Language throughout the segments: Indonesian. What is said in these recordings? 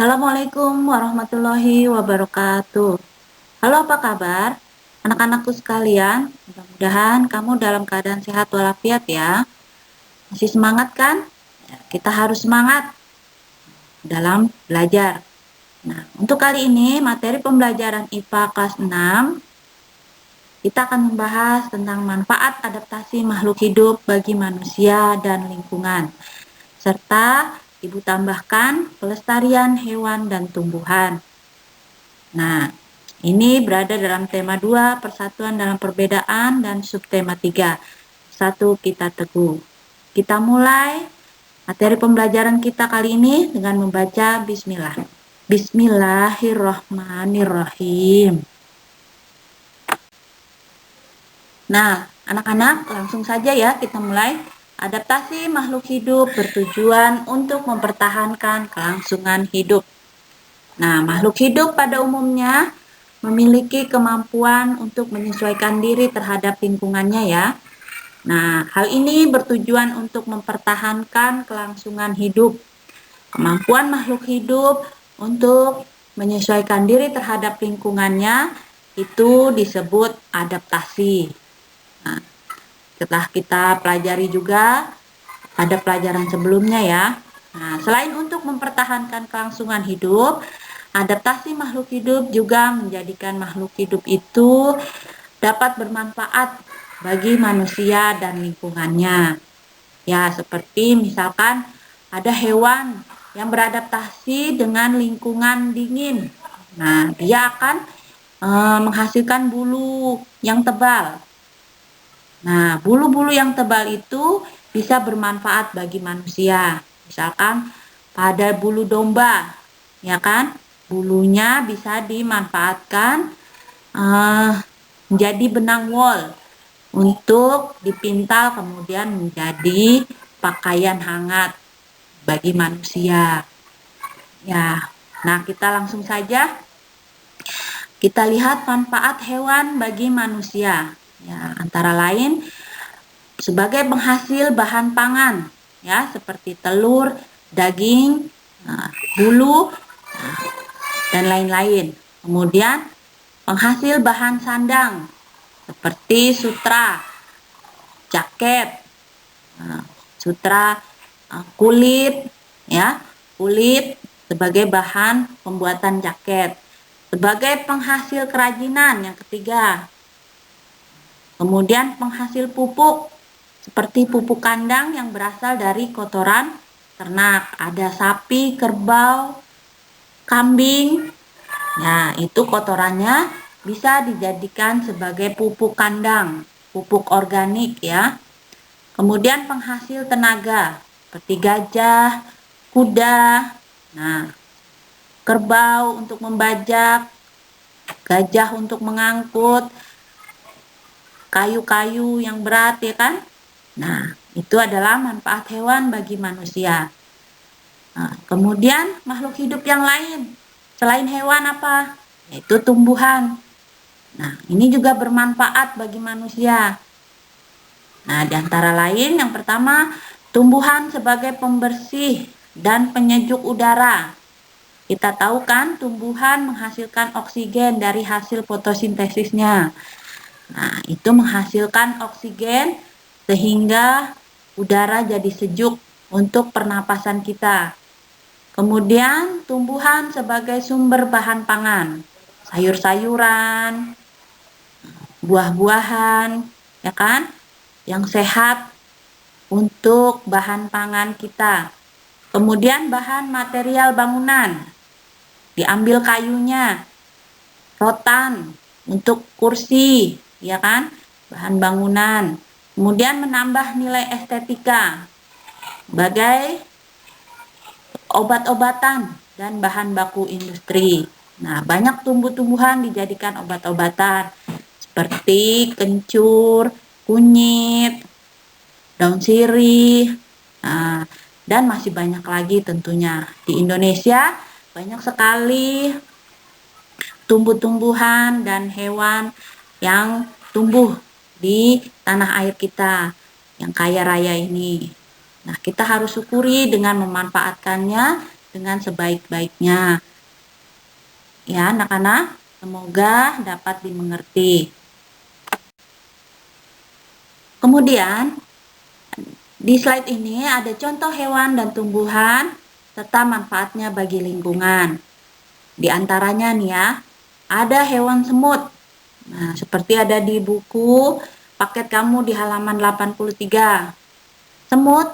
Assalamualaikum warahmatullahi wabarakatuh. Halo, apa kabar? Anak-anakku sekalian, mudah-mudahan kamu dalam keadaan sehat walafiat ya. Masih semangat kan? Ya, kita harus semangat dalam belajar. Nah, untuk kali ini materi pembelajaran IPA kelas 6, kita akan membahas tentang manfaat adaptasi makhluk hidup bagi manusia dan lingkungan, serta Ibu tambahkan pelestarian hewan dan tumbuhan. Nah, ini berada dalam tema 2, persatuan dalam perbedaan, dan subtema 3, satu kita teguh. Kita mulai materi pembelajaran kita kali ini dengan membaca bismillah. Bismillahirrahmanirrahim. Nah, anak-anak, langsung saja ya kita mulai. Adaptasi makhluk hidup bertujuan untuk mempertahankan kelangsungan hidup. Nah, makhluk hidup pada umumnya memiliki kemampuan untuk menyesuaikan diri terhadap lingkungannya ya. Nah, hal ini bertujuan untuk mempertahankan kelangsungan hidup. Kemampuan makhluk hidup untuk menyesuaikan diri terhadap lingkungannya itu disebut adaptasi. Nah, setelah kita pelajari juga pada pelajaran sebelumnya ya. Nah, selain untuk mempertahankan kelangsungan hidup, adaptasi makhluk hidup juga menjadikan makhluk hidup itu dapat bermanfaat bagi manusia dan lingkungannya. Ya, seperti misalkan ada hewan yang beradaptasi dengan lingkungan dingin. Nah, dia akan menghasilkan bulu yang tebal. Nah, bulu-bulu yang tebal itu bisa bermanfaat bagi manusia. Misalkan pada bulu domba, ya kan? Bulunya bisa dimanfaatkan menjadi benang wol untuk dipintal kemudian menjadi pakaian hangat bagi manusia. Ya, nah kita langsung saja kita lihat manfaat hewan bagi manusia. Ya, antara lain sebagai penghasil bahan pangan, ya seperti telur, daging, bulu, dan lain-lain. Kemudian penghasil bahan sandang seperti sutra, jaket, sutra kulit, ya kulit sebagai bahan pembuatan jaket. Sebagai penghasil kerajinan yang ketiga. Kemudian penghasil pupuk seperti pupuk kandang yang berasal dari kotoran ternak. Ada sapi, kerbau, kambing. Nah, itu kotorannya bisa dijadikan sebagai pupuk kandang, pupuk organik ya. Kemudian penghasil tenaga seperti gajah, kuda. Nah, kerbau untuk membajak, gajah untuk mengangkut kayu-kayu yang berat ya kan. Nah, itu adalah manfaat hewan bagi manusia. Nah, kemudian makhluk hidup yang lain selain hewan apa? Yaitu tumbuhan. Nah, ini juga bermanfaat bagi manusia. Nah, di antara lain yang pertama, tumbuhan sebagai pembersih dan penyejuk udara. Kita tahu kan tumbuhan menghasilkan oksigen dari hasil fotosintesisnya. Nah, itu menghasilkan oksigen sehingga udara jadi sejuk untuk pernapasan kita. Kemudian tumbuhan sebagai sumber bahan pangan, sayur-sayuran, buah-buahan, ya kan, yang sehat untuk bahan pangan kita. Kemudian bahan material bangunan, diambil kayunya, rotan untuk kursi, ya kan, bahan bangunan. Kemudian menambah nilai estetika sebagai obat-obatan dan bahan baku industri. Nah, banyak tumbuh-tumbuhan dijadikan obat-obatan seperti kencur, kunyit, daun sirih, dan masih banyak lagi tentunya. Di Indonesia banyak sekali tumbuh-tumbuhan dan hewan yang tumbuh di tanah air kita yang kaya raya ini. Nah, kita harus syukuri dengan memanfaatkannya dengan sebaik-baiknya. Ya, anak-anak, semoga dapat dimengerti. Kemudian, di slide ini ada contoh hewan dan tumbuhan serta manfaatnya bagi lingkungan. Di antaranya nih ya, ada hewan semut. Nah, seperti ada di buku paket kamu di halaman 83. Semut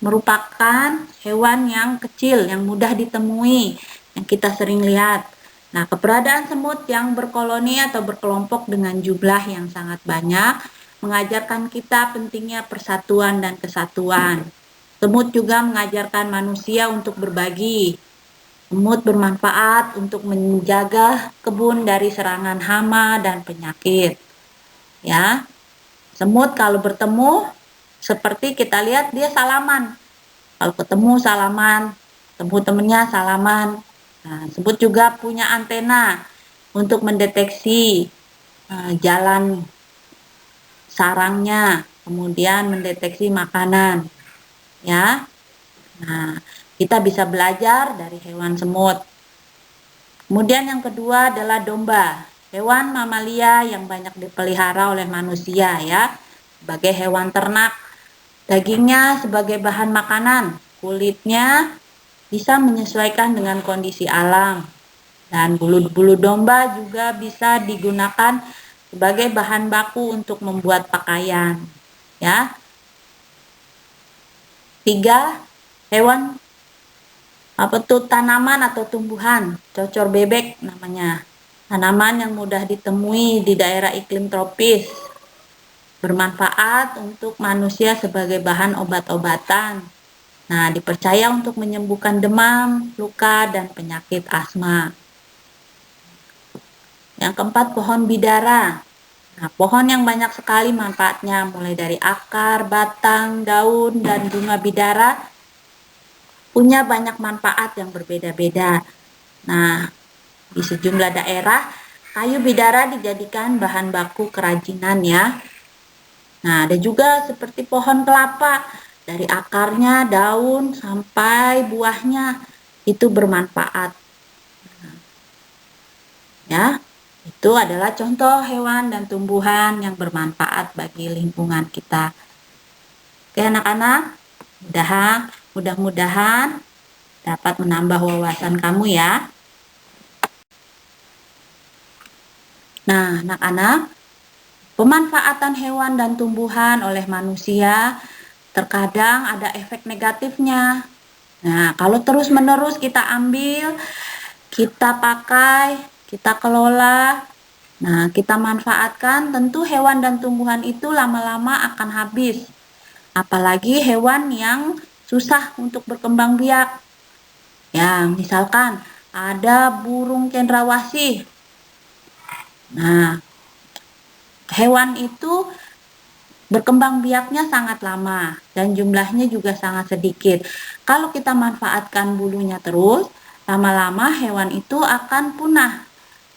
merupakan hewan yang kecil, yang mudah ditemui, yang kita sering lihat. Nah, keberadaan semut yang berkoloni atau berkelompok dengan jumlah yang sangat banyak mengajarkan kita pentingnya persatuan dan kesatuan. Semut juga mengajarkan manusia untuk berbagi. Semut bermanfaat untuk menjaga kebun dari serangan hama dan penyakit. Ya, semut kalau bertemu seperti kita lihat dia salaman. Kalau ketemu salaman, ketemu temennya salaman. Nah, semut juga punya antena untuk mendeteksi jalan sarangnya, kemudian mendeteksi makanan. Ya, nah kita bisa belajar dari hewan semut. Kemudian yang kedua adalah domba, hewan mamalia yang banyak dipelihara oleh manusia ya, sebagai hewan ternak. Dagingnya sebagai bahan makanan, kulitnya bisa menyesuaikan dengan kondisi alam. Dan bulu-bulu domba juga bisa digunakan sebagai bahan baku untuk membuat pakaian. Ya. 3, hewan tanaman atau tumbuhan, cocor bebek namanya. Tanaman yang mudah ditemui di daerah iklim tropis. Bermanfaat untuk manusia sebagai bahan obat-obatan. Nah, dipercaya untuk menyembuhkan demam, luka, dan penyakit asma. Yang keempat, pohon bidara. Nah, pohon yang banyak sekali manfaatnya, mulai dari akar, batang, daun, dan bunga bidara, punya banyak manfaat yang berbeda-beda. Nah, di sejumlah daerah, kayu bidara dijadikan bahan baku kerajinan ya. Nah, ada juga seperti pohon kelapa, dari akarnya, daun, sampai buahnya, itu bermanfaat. Ya, itu adalah contoh hewan dan tumbuhan yang bermanfaat bagi lingkungan kita. Oke anak-anak, mudah-mudahan dapat menambah wawasan kamu ya. Nah, anak-anak, pemanfaatan hewan dan tumbuhan oleh manusia terkadang ada efek negatifnya. Nah, kalau terus-menerus kita ambil, kita pakai, kita kelola, nah kita manfaatkan, tentu hewan dan tumbuhan itu lama-lama akan habis. Apalagi hewan yang susah untuk berkembang biak. Ya, misalkan ada burung cendrawasih. Nah, hewan itu berkembang biaknya sangat lama dan jumlahnya juga sangat sedikit. Kalau kita manfaatkan bulunya terus, lama-lama hewan itu akan punah,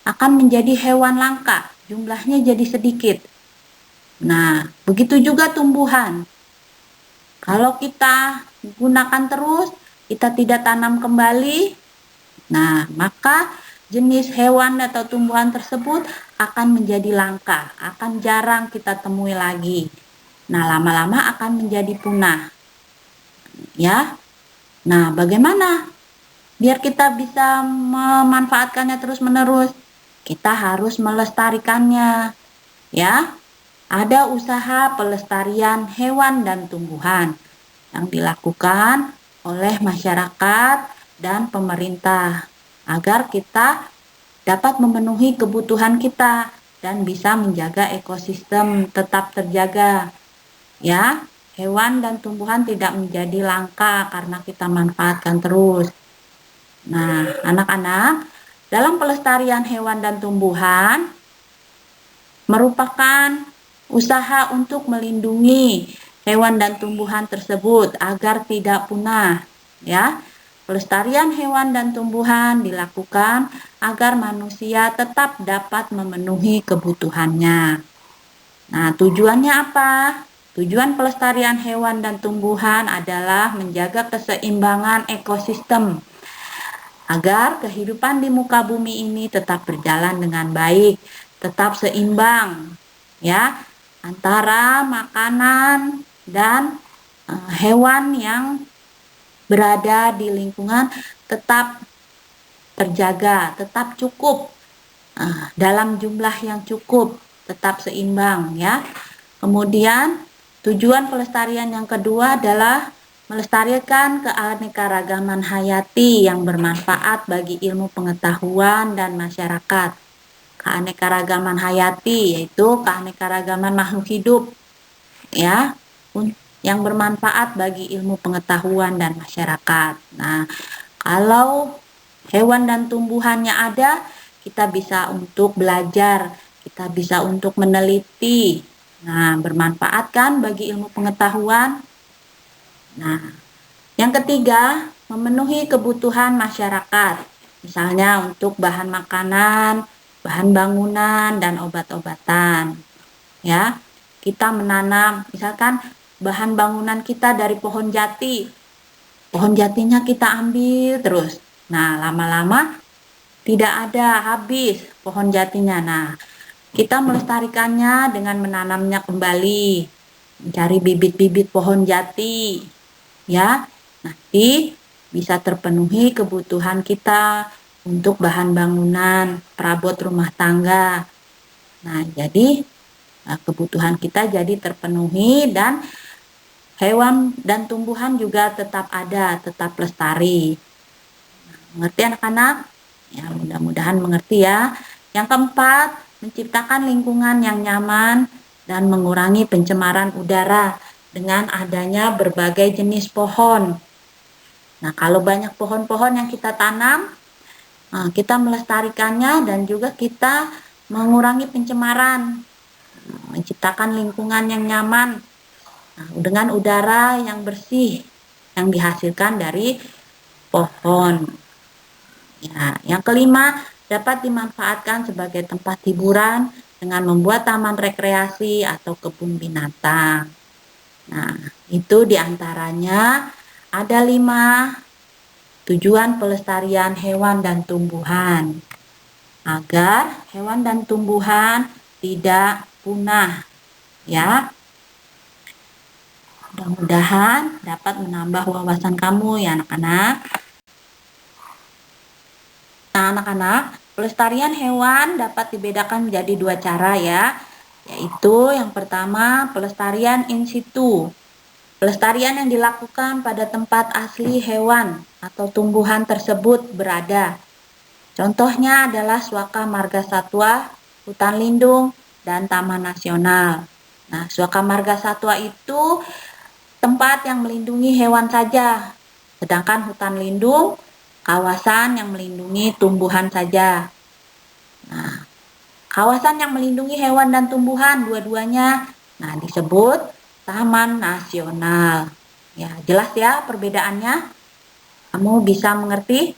akan menjadi hewan langka, jumlahnya jadi sedikit. Nah, begitu juga tumbuhan. Kalau kita gunakan terus, kita tidak tanam kembali, nah maka jenis hewan atau tumbuhan tersebut akan menjadi langka, akan jarang kita temui lagi. Nah, lama-lama akan menjadi punah. Ya. Nah, bagaimana biar kita bisa memanfaatkannya terus-menerus? Kita harus melestarikannya. Ya. Ada usaha pelestarian hewan dan tumbuhan yang dilakukan oleh masyarakat dan pemerintah agar kita dapat memenuhi kebutuhan kita dan bisa menjaga ekosistem tetap terjaga. Ya, hewan dan tumbuhan tidak menjadi langka karena kita manfaatkan terus. Nah, anak-anak, dalam pelestarian hewan dan tumbuhan merupakan usaha untuk melindungi hewan dan tumbuhan tersebut agar tidak punah. Ya, pelestarian hewan dan tumbuhan dilakukan agar manusia tetap dapat memenuhi kebutuhannya. Nah, tujuannya apa? Tujuan pelestarian hewan dan tumbuhan adalah menjaga keseimbangan ekosistem agar kehidupan di muka bumi ini tetap berjalan dengan baik, tetap seimbang ya antara makanan dan hewan yang berada di lingkungan tetap terjaga, tetap cukup dalam jumlah yang cukup, tetap seimbang ya. Kemudian tujuan pelestarian yang kedua adalah melestarikan keanekaragaman hayati yang bermanfaat bagi ilmu pengetahuan dan masyarakat. Keanekaragaman hayati yaitu keanekaragaman makhluk hidup ya yang bermanfaat bagi ilmu pengetahuan dan masyarakat. Nah, kalau hewan dan tumbuhannya ada, kita bisa untuk belajar, kita bisa untuk meneliti. Nah, bermanfaat kan bagi ilmu pengetahuan. Nah, yang ketiga, memenuhi kebutuhan masyarakat. Misalnya untuk bahan makanan, bahan bangunan, dan obat-obatan. Ya, kita menanam, misalkan bahan bangunan kita dari pohon jati. Pohon jatinya kita ambil terus. Nah, lama-lama tidak ada, habis pohon jatinya. Nah, kita melestarikannya dengan menanamnya kembali, mencari bibit-bibit pohon jati, ya. Nanti bisa terpenuhi kebutuhan kita untuk bahan bangunan, perabot rumah tangga. Nah, jadi kebutuhan kita jadi terpenuhi dan hewan dan tumbuhan juga tetap ada, tetap lestari. Mengerti anak-anak? Ya, mudah-mudahan mengerti ya. Yang keempat, menciptakan lingkungan yang nyaman dan mengurangi pencemaran udara dengan adanya berbagai jenis pohon. Nah, kalau banyak pohon-pohon yang kita tanam, kita melestarikannya dan juga kita mengurangi pencemaran, menciptakan lingkungan yang nyaman dengan udara yang bersih yang dihasilkan dari pohon. Ya, yang kelima, dapat dimanfaatkan sebagai tempat hiburan dengan membuat taman rekreasi atau kebun binatang. Nah, itu diantaranya ada 5 tujuan pelestarian hewan dan tumbuhan agar hewan dan tumbuhan tidak punah ya. Mudah-mudahan dapat menambah wawasan kamu ya anak-anak. Nah anak-anak, pelestarian hewan dapat dibedakan menjadi 2 cara ya, yaitu yang pertama pelestarian in situ. Pelestarian yang dilakukan pada tempat asli hewan atau tumbuhan tersebut berada. Contohnya adalah Suaka Marga Satwa, hutan lindung, dan taman nasional. Nah, Suaka Marga Satwa itu tempat yang melindungi hewan saja, sedangkan hutan lindung kawasan yang melindungi tumbuhan saja. Nah, kawasan yang melindungi hewan dan tumbuhan dua-duanya disebut taman nasional. Ya, jelas ya perbedaannya? Kamu bisa mengerti?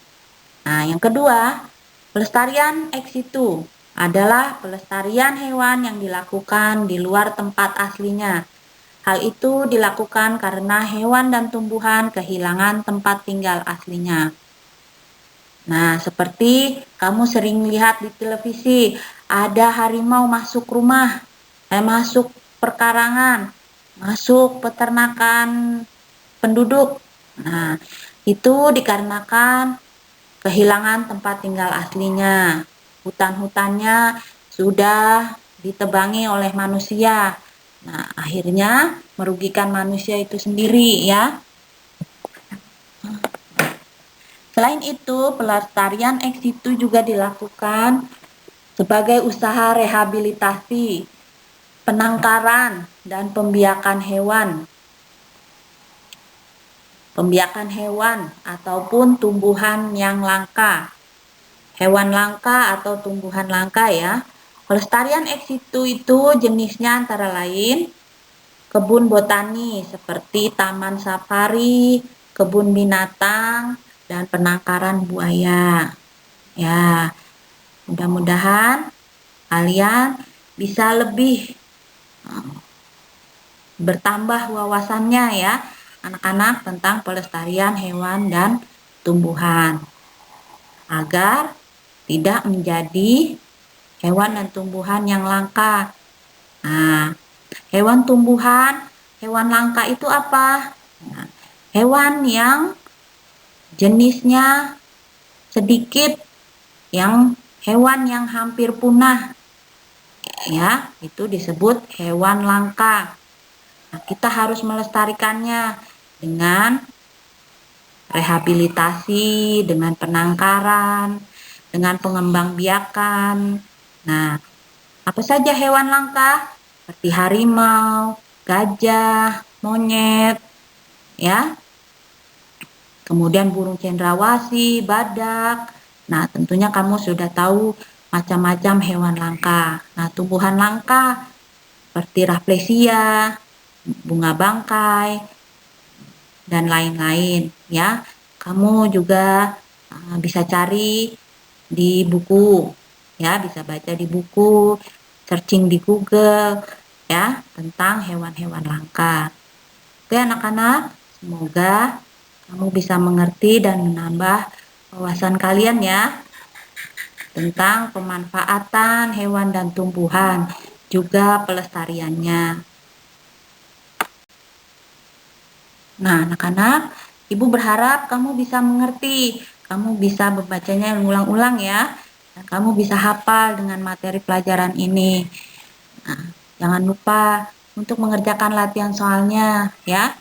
Nah, yang kedua, pelestarian ex situ adalah pelestarian hewan yang dilakukan di luar tempat aslinya. Hal itu dilakukan karena hewan dan tumbuhan kehilangan tempat tinggal aslinya. Nah, seperti kamu sering lihat di televisi, ada harimau masuk rumah, masuk perkarangan, masuk peternakan penduduk. Nah, itu dikarenakan kehilangan tempat tinggal aslinya. Hutan-hutannya sudah ditebangi oleh manusia. Nah, akhirnya merugikan manusia itu sendiri ya. Selain itu, pelestarian ex situ juga dilakukan sebagai usaha rehabilitasi, penangkaran, dan pembiakan hewan. Pembiakan hewan ataupun tumbuhan yang langka. Hewan langka atau tumbuhan langka ya. Pelestarian ex situ itu jenisnya antara lain kebun botani seperti taman safari, kebun binatang, dan penangkaran buaya. Ya, mudah-mudahan kalian bisa lebih bertambah wawasannya ya, anak-anak tentang pelestarian hewan dan tumbuhan. agar tidak menjadi hewan dan tumbuhan yang langka. Nah, hewan langka itu apa? Nah, hewan yang jenisnya sedikit, hewan yang hampir punah, ya, itu disebut hewan langka. Nah, kita harus melestarikannya dengan rehabilitasi, dengan penangkaran, dengan pengembangbiakan. Nah, apa saja hewan langka? Seperti harimau, gajah, monyet, ya. Kemudian burung cendrawasih, badak. Nah, tentunya kamu sudah tahu macam-macam hewan langka. Nah, tumbuhan langka seperti rafflesia, bunga bangkai, dan lain-lain, ya. Kamu juga bisa cari di buku, ya, bisa baca di buku, searching di Google, ya, tentang hewan-hewan langka. Oke anak-anak, semoga kamu bisa mengerti dan menambah wawasan kalian ya tentang pemanfaatan hewan dan tumbuhan, juga pelestariannya. Nah, anak-anak, Ibu berharap kamu bisa mengerti, kamu bisa membacanya ulang-ulang ya, dan kamu bisa hafal dengan materi pelajaran ini. Nah, jangan lupa untuk mengerjakan latihan soalnya ya.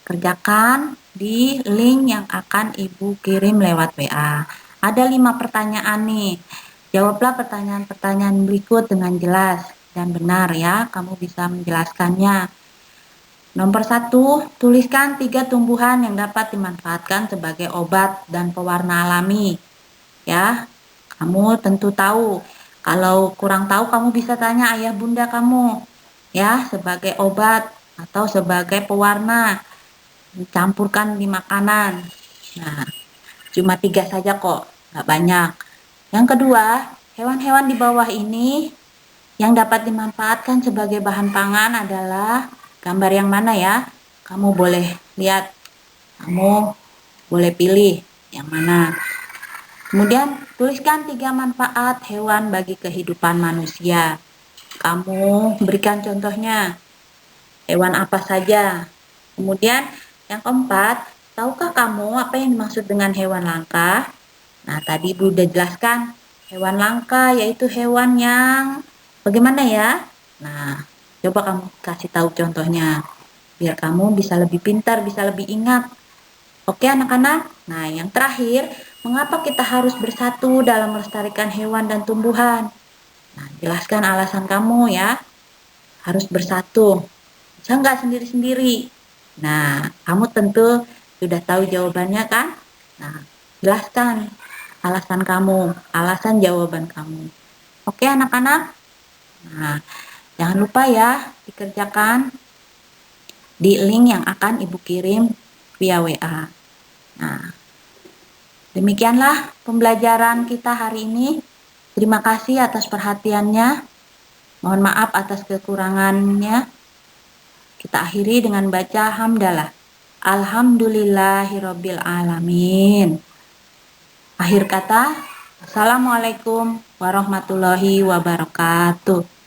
Kerjakan di link yang akan Ibu kirim lewat WA. Ada 5 pertanyaan nih. Jawablah pertanyaan-pertanyaan berikut dengan jelas dan benar ya. Kamu bisa menjelaskannya. Nomor 1, tuliskan 3 tumbuhan yang dapat dimanfaatkan sebagai obat dan pewarna alami. Ya, kamu tentu tahu. Kalau kurang tahu, kamu bisa tanya ayah bunda kamu. Ya, sebagai obat atau sebagai pewarna. Dicampurkan di makanan. Nah, cuma 3 saja kok, nggak banyak. Yang kedua, hewan-hewan di bawah ini yang dapat dimanfaatkan sebagai bahan pangan adalah gambar yang mana ya? Kamu boleh lihat, kamu boleh pilih yang mana. Kemudian, tuliskan 3 manfaat hewan bagi kehidupan manusia. Kamu berikan contohnya, hewan apa saja. Kemudian, yang keempat, tahukah kamu apa yang dimaksud dengan hewan langka? Nah, tadi Ibu udah jelaskan, hewan langka yaitu hewan yang bagaimana ya? Nah, coba kamu kasih tahu contohnya, biar kamu bisa lebih pintar, bisa lebih ingat. Oke anak-anak? Nah, yang terakhir, mengapa kita harus bersatu dalam melestarikan hewan dan tumbuhan? Nah, jelaskan alasan kamu ya, harus bersatu. Bisa nggak sendiri-sendiri? Nah, kamu tentu sudah tahu jawabannya kan? Nah, jelaskan alasan kamu, alasan jawaban kamu. Oke anak-anak? Nah, jangan lupa ya dikerjakan di link yang akan Ibu kirim via WA. Nah, demikianlah pembelajaran kita hari ini. Terima kasih atas perhatiannya. Mohon maaf atas kekurangannya. Kita akhiri dengan baca hamdalah. Alhamdulillahirabbil alamin. Akhir kata, Assalamualaikum warahmatullahi wabarakatuh.